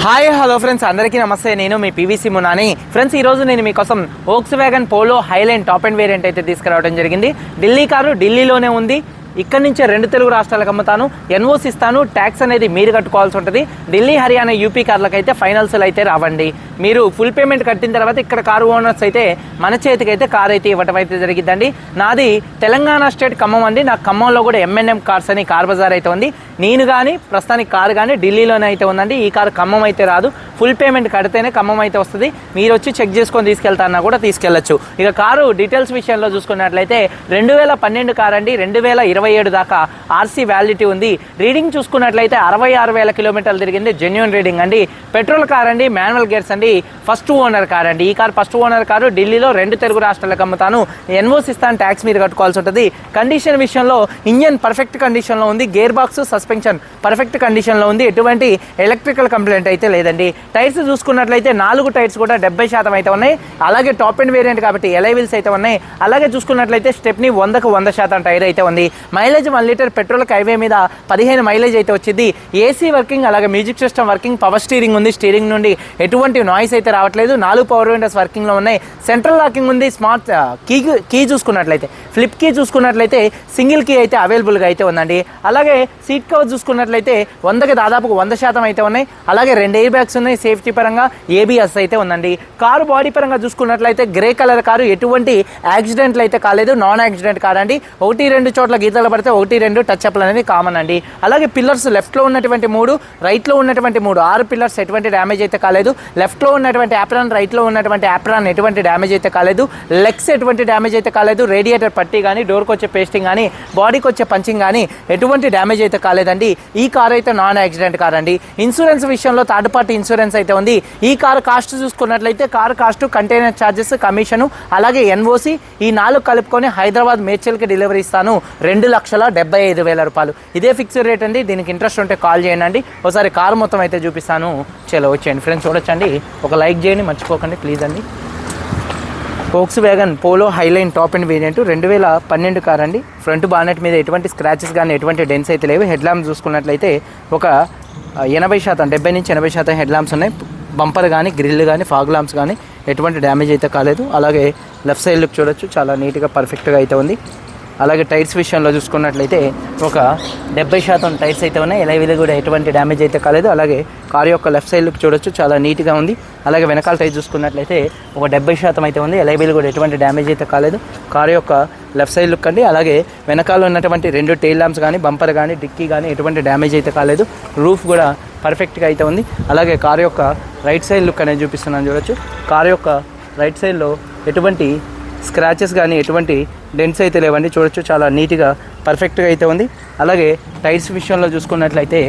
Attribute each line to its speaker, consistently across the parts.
Speaker 1: Hi hello friends, అందరికీ నమస్తే. నేను మీ పీవీసీ మునాని. ఫ్రెండ్స్, ఈరోజు నేను మీకోసం Volkswagen polo highline top and variant అయితే తీసుకురావడం జరిగింది. ఢిల్లీ కారు ఢిల్లీలోనే ఉంది. ఇక్కడ నుంచే 2 తెలుగు రాష్ట్రాలకు అమ్ముతాను. ఎన్ఓసి ఇస్తాను. ట్యాక్స్ అనేది మీరు కట్టుకోవాల్సి ఉంటుంది. ఢిల్లీ, హర్యానా, యూపీ కార్లకు అయితే ఫైనల్స్లో అయితే రావండి. మీరు ఫుల్ పేమెంట్ కట్టిన తర్వాత ఇక్కడ కారు ఓనర్స్ అయితే మన చేతికి అయితే కారు అయితే ఇవ్వటం అయితే జరిగిద్దండి. నాది తెలంగాణ స్టేట్ ఖమ్మం అండి. నా ఖమ్మంలో కూడా ఎంఎన్ఎం కార్స్ అని కార్ బజార్ అయితే ఉంది. నేను కానీ ప్రస్తుతానికి కారు కానీ ఢిల్లీలోనే అయితే ఉందండి. ఈ కారు ఖమ్మం అయితే రాదు. ఫుల్ పేమెంట్ కడితేనే ఖమ్మం అయితే వస్తుంది. మీరు వచ్చి చెక్ చేసుకొని తీసుకెళ్తారన్నా కూడా తీసుకెళ్లొచ్చు. ఇక కారు డీటెయిల్స్ విషయంలో చూసుకున్నట్లయితే 2012 కార్ అండి. 2027 దాకా ఆర్సీ వ్యాలిడిటీ ఉంది. రీడింగ్ చూసుకున్నట్లయితే 66,000 కిలోమీటర్లు తిరిగింది. జెన్యూన్ రీడింగ్ అండి. పెట్రోల్ కార్ అండి. మాన్యువల్ గేర్స్ అండి. ఫస్ట్ ఓనర్ కార్ అండి. ఈ కార్ ఫస్ట్ ఓనర్ కారు. ఢిల్లీలో 2 తెలుగు రాష్ట్రాలకు అమ్ముతాను. ఎన్ఓసి ఇస్తాను. ట్యాక్స్ మీరు కట్టుకోవాల్సి ఉంటుంది. కండిషన్ విషయంలో ఇంజన్ పర్ఫెక్ట్ కండిషన్లో ఉంది. గేర్ బాక్స్, సస్పెన్షన్ పర్ఫెక్ట్ కండిషన్లో ఉంది. ఎటువంటి ఎలక్ట్రికల్ కంప్లైంట్ అయితే లేదండి. టైర్స్ చూసుకున్నట్లయితే 4 టైర్స్ కూడా 70% అయితే ఉన్నాయి. అలాగే టాప్ అండ్ వేరియంట్ కాబట్టి ఎలై వీల్స్ అయితే ఉన్నాయి. అలాగే చూసుకున్నట్లయితే స్టెప్ని 100కు 100% టైర్ అయితే ఉంది. మైలేజ్ 1 లీటర్ పెట్రోల్కి హైవే మీద 15 మైలేజ్ అయితే వచ్చింది. ఏసీ వర్కింగ్, అలాగే music system working, power steering ఉంది. స్టీరింగ్ నుండి ఎటువంటి నాయిస్ అయితే రావట్లేదు. 4 పవర్ విండోస్ వర్కింగ్లో ఉన్నాయి. సెంట్రల్ లాకింగ్ ఉంది. స్మార్ట్ కీ చూసుకున్నట్లయితే ఫ్లిప్ కీ చూసుకున్నట్లయితే సింగిల్ కీ అయితే అవైలబుల్గా అయితే ఉందండి. అలాగే సీట్ కవర్ చూసుకున్నట్లయితే 100కి దాదాపు 100% అయితే ఉన్నాయి. అలాగే 2 ఎయిర్ బ్యాగ్స్ ఉన్నాయి. సేఫ్టీ పరంగా ఏబిఎస్ అయితే ఉందండి. కారు బాడీ పరంగా చూసుకున్నట్లయితే గ్రే కలర్ కారు. ఎటువంటి యాక్సిడెంట్లు అయితే కాలేదు. నాన్ యాక్సిడెంట్ కార్ అండి. 1-2 చోట్ల గీతలు పడితే 1-2 టచ్ అప్లు అనేది కామన్ అండి. అలాగే పిల్లర్స్ లెఫ్ట్లో ఉన్నటువంటి 3, రైట్లో ఉన్నటువంటి 3, 6 పిల్లర్స్ ఎటువంటి డ్యామేజ్ అయితే కాలేదు. లెఫ్ట్లో ఉన్నటువంటి యాప్రాన్, రైట్లో ఉన్నటువంటి యాప్రాన్ ఎటువంటి డ్యామేజ్ అయితే కాలేదు. లెగ్స్ ఎటువంటి డ్యామేజ్ అయితే కాలేదు. రేడియేటర్ పట్టి కానీ, డోర్కి వచ్చే పేస్టింగ్ కానీ, బాడీకి వచ్చే పంచింగ్ కానీ ఎటువంటి డ్యామేజ్ అయితే కాలేదండి. ఈ కార్ అయితే నాన్ యాక్సిడెంట్ కార్ అండి. ఇన్సూరెన్స్ విషయంలో థర్డ్ పార్టీ ఇన్సూరెన్స్ అయితే ఉంది. ఈ కారు కాస్ట్ చూసుకున్నట్లయితే car cost, container charges, commission, అలాగే ఎన్ఓసి ఈ 4 కలుపుకొని హైదరాబాద్ మేడ్చల్కి డెలివరీ ఇస్తాను. 2,75,000 రూపాయలు. ఇదే ఫిక్స్డ్ రేట్ అండి. దీనికి ఇంట్రెస్ట్ ఉంటే కాల్ చేయండి. ఒకసారి కారు మొత్తం అయితే చూపిస్తాను. చలో వచ్చేయండి ఫ్రెండ్స్, చూడొచ్చండి. ఒక లైక్ చేయండి, మర్చిపోకండి ప్లీజ్ అండి. Volkswagen polo highline top and variant 2012 car అండి. ఫ్రంట్ బానెట్ మీద ఎటువంటి స్క్రాచెస్ కానీ, ఎటువంటి డెన్స్ అయితే లేవు. హెడ్ ల్యాంప్స్ చూసుకున్నట్లయితే ఒక 80%, 70 నుంచి 80% హెడ్ ల్యాంప్స్ ఉన్నాయి. బంపర్ కానీ, గ్రిల్ కానీ, ఫాగ్ ల్యాంప్స్ కానీ ఎటువంటి డ్యామేజ్ అయితే కాలేదు. అలాగే లెఫ్ట్ సైడ్ లుక్ చూడొచ్చు, చాలా నీట్గా పర్ఫెక్ట్గా అయితే ఉంది. అలాగే టైర్స్ విషయంలో చూసుకున్నట్లయితే ఒక 70% టైర్స్ అయితే ఉన్నాయి. ఎలైవీలు కూడా ఎటువంటి డ్యామేజ్ అయితే కాలేదు. అలాగే కారు యొక్క లెఫ్ట్ సైడ్ లుక్ చూడొచ్చు, చాలా నీట్గా ఉంది. అలాగే వెనకాల టైర్ చూసుకున్నట్లయితే ఒక 70% అయితే ఉంది. ఎలైవీలు కూడా ఎటువంటి డ్యామేజ్ అయితే కాలేదు. కారు యొక్క లెఫ్ట్ సైడ్ లుక్ అండి. అలాగే వెనకాల ఉన్నటువంటి 2 టైల్ ల్యాంప్స్ కానీ, బంపర్ కానీ, డిక్కీ కానీ ఎటువంటి డ్యామేజ్ అయితే కాలేదు. రూఫ్ కూడా పర్ఫెక్ట్గా అయితే ఉంది. అలాగే కారు యొక్క రైట్ సైడ్ లుక్ అనేది చూపిస్తున్నాను చూడొచ్చు. కారు యొక్క రైట్ సైడ్లో ఎటువంటి స్క్రాచెస్ కానీ, ఎటువంటి డెంట్స్ అయితే లేవండి. చూడొచ్చు, చాలా నీట్గా పర్ఫెక్ట్గా అయితే ఉంది. అలాగే టైర్స్ విషయంలో చూసుకున్నట్లయితే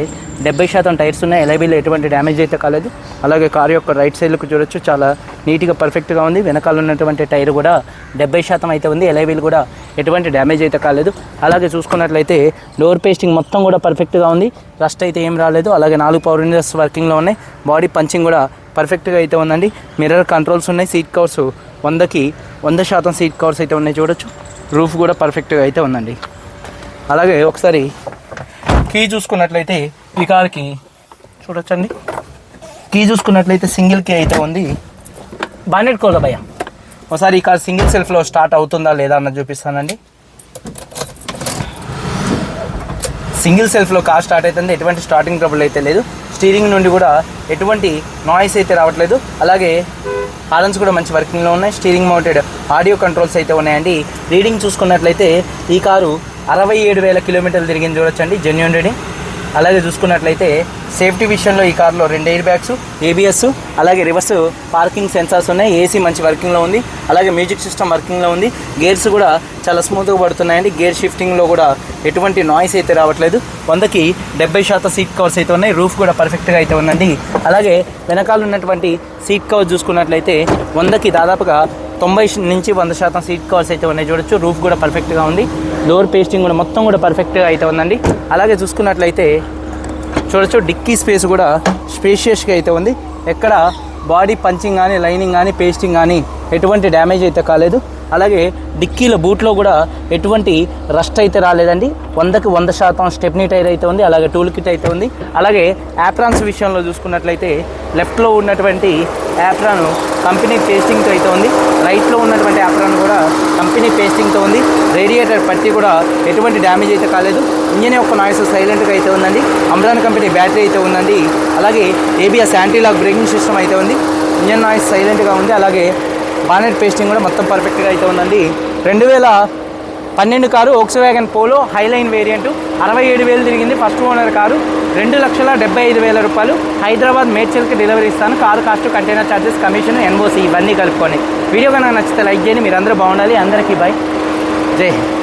Speaker 1: 70% టైర్స్ ఉన్నాయి. ఎలైబీలో ఎటువంటి డ్యామేజ్ అయితే కాలేదు. అలాగే కారు యొక్క రైట్ సైడ్లకు చూడొచ్చు, చాలా నీట్గా పర్ఫెక్ట్గా ఉంది. వెనకాల ఉన్నటువంటి టైర్ కూడా 70% అయితే ఉంది. ఎలైబీలు కూడా ఎటువంటి డ్యామేజ్ అయితే కాలేదు. అలాగే చూసుకున్నట్లయితే డోర్ పేస్టింగ్ మొత్తం కూడా పర్ఫెక్ట్గా ఉంది. రస్ట్ అయితే ఏం రాలేదు. అలాగే 4 పవర్ విండోస్ వర్కింగ్లో ఉన్నాయి. బాడీ పంచింగ్ కూడా పర్ఫెక్ట్గా అయితే ఉందండి. మిర్రర్ కంట్రోల్స్ ఉన్నాయి. సీట్ కవర్స్ 100కి 100% సీట్ కవర్స్ అయితే ఉన్నాయి చూడొచ్చు. రూఫ్ కూడా పర్ఫెక్ట్గా అయితే ఉందండి. అలాగే ఒకసారి కీ చూసుకున్నట్లయితే ఈ కార్కి చూడొచ్చండి. కీ చూసుకున్నట్లయితే సింగిల్ కీ అయితే ఉంది. బానెట్ కోదా భయ్య, ఒకసారి ఈ కార్ సింగిల్ సెల్ఫ్లో స్టార్ట్ అవుతుందా లేదా అన్నది చూపిస్తానండి. సింగిల్ సెల్ఫ్లో కార్ స్టార్ట్ అవుతుంది. ఎటువంటి స్టార్టింగ్ ట్రబుల్ అయితే లేదు. స్టీరింగ్ నుండి కూడా ఎటువంటి నాయిస్ అయితే రావట్లేదు. అలాగే హార్న్స్ కూడా మంచి వర్కింగ్లో ఉన్నాయి. స్టీరింగ్ మౌంటెడ్ ఆడియో కంట్రోల్స్ అయితే ఉన్నాయండి. రీడింగ్ చూసుకున్నట్లయితే ఈ కారు 67,000 కిలోమీటర్లు తిరిగింది చూడొచ్చండి. Genuine reading. అలాగే చూసుకున్నట్లయితే సేఫ్టీ విషయంలో ఈ కార్లో 2 ఎయిర్ బ్యాగ్స్, ఏబిఎస్, అలాగే రివర్స్ పార్కింగ్ సెన్సార్స్ ఉన్నాయి. ఏసీ మంచి వర్కింగ్లో ఉంది. అలాగే మ్యూజిక్ సిస్టమ్ వర్కింగ్లో ఉంది. గేర్స్ కూడా చాలా స్మూత్గా పడుతున్నాయండి. గేర్ షిఫ్టింగ్లో కూడా ఎటువంటి నాయిస్ అయితే రావట్లేదు. 100కి 70% సీట్ కవర్స్ అయితే ఉన్నాయి. రూఫ్ కూడా పర్ఫెక్ట్గా అయితే ఉందండి. అలాగే వెనకాల ఉన్నటువంటి సీట్ కవర్ చూసుకున్నట్లయితే 100కి దాదాపుగా 90 నుంచి 100% సీట్ కవర్స్ అయితే ఉన్నాయి చూడొచ్చు. రూఫ్ కూడా పర్ఫెక్ట్గా ఉంది. డోర్ పేస్టింగ్ కూడా మొత్తం కూడా పర్ఫెక్ట్గా అయితే ఉందండి. అలాగే చూసుకున్నట్లయితే చూడొచ్చు, డిక్కీ స్పేస్ కూడా స్పేషియస్గా అయితే ఉంది. ఎక్కడ బాడీ పంచింగ్ కానీ, లైనింగ్ కానీ, పేస్టింగ్ కానీ ఎటువంటి డ్యామేజ్ అయితే కాలేదు. అలాగే డిక్కీల బూట్లో కూడా ఎటువంటి రస్ట్ అయితే రాలేదండి. 100కి 100% స్టెప్నీ టైర్ అయితే ఉంది. అలాగే టూల్ కిట్ అయితే ఉంది. అలాగే యాప్రాన్స్ విషయంలో చూసుకున్నట్లయితే లెఫ్ట్లో ఉన్నటువంటి యాప్రాన్ కంపెనీ పేస్టింగ్తో అయితే ఉంది. రైట్లో ఉన్నటువంటి యాప్రాన్ కూడా కంపెనీ పేస్టింగ్తో ఉంది. రేడియేటర్ పట్టి కూడా ఎటువంటి డ్యామేజ్ అయితే కాలేదు. ఇంజన్ యొక్క నాయిస్ సైలెంట్గా అయితే ఉందండి. అమ్రాన్ కంపెనీ బ్యాటరీ అయితే ఉందండి. అలాగే ABS anti lock braking system అయితే ఉంది. ఇంజన్ నాయిస్ సైలెంట్గా ఉంది. అలాగే బానెట్ పేస్టింగ్ కూడా మొత్తం పర్ఫెక్ట్గా అయితే ఉందండి. 2012 car Volkswagen polo highline variant 67,000 తిరిగింది. First owner car. 2,75,000 రూపాయలు. హైదరాబాద్ మేడ్చల్కి డెలివరీ ఇస్తాను. Car cost, container charges, commission, NOC ఇవన్నీ కలుపుకొని. వీడియో కనుక నచ్చితే లైక్ చేయండి. మీరు అందరూ బాగుండాలి. అందరికీ బై. జై హింద్.